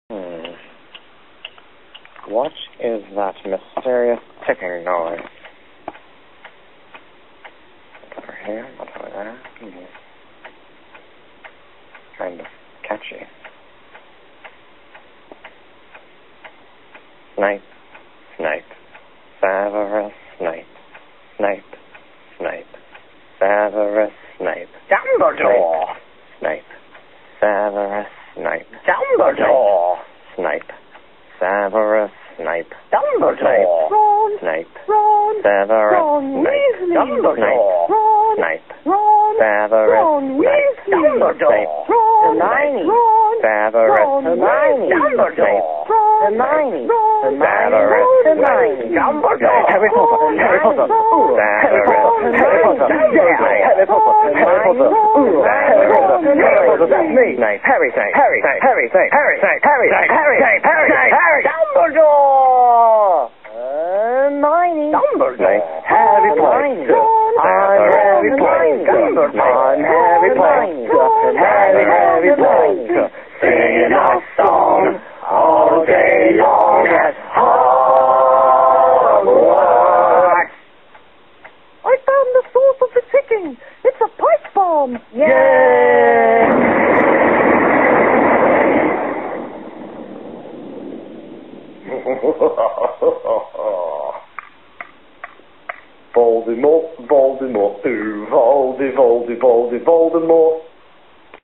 Hmm. What is that mysterious ticking noise? Not over here, not over there. Kind of catchy. Snape, Snape, Severus Snape, Snape, Snape, Severus Snape. Dumbledore! Snape, Severus Snape. Dumbledore! Snape, Severus Snape. Dumbledore! Ron! Snape, Ron! Severus Ron Snape. Weasley! Dumbledore! Ron! Snape, Ron! Severus Ron Snape. Weasley! Dumbledore! Ron! Hermione! Ron! Severus Ron Hermione! Snape. Dumbledore! Ron! Hermione! Ron! Severus Hermione! Dumbledore! Harry Potter! Harry Potter! Ooh, Harry Potter! Harry Potter! Harry Potter! Harry Potter! Ooh, Harry Potter! Harry Potter! That's me! Snape! Harry! Snape! Harry! Snape! Harry! Snape! Harry! Snape! Harry! Snape! Harry! Snape! Harry! Snape! Harry! Dumbledore! Hermione! Dumbledore! Harry Potter! I'm Harry Potter! I'm Harry Potter! Harry Potter! Singing our song all day long at Hogwarts! I found the source of the ticking! It's a pipe bomb! Yay! Voldemort, Voldemort, ooh, Voldemort.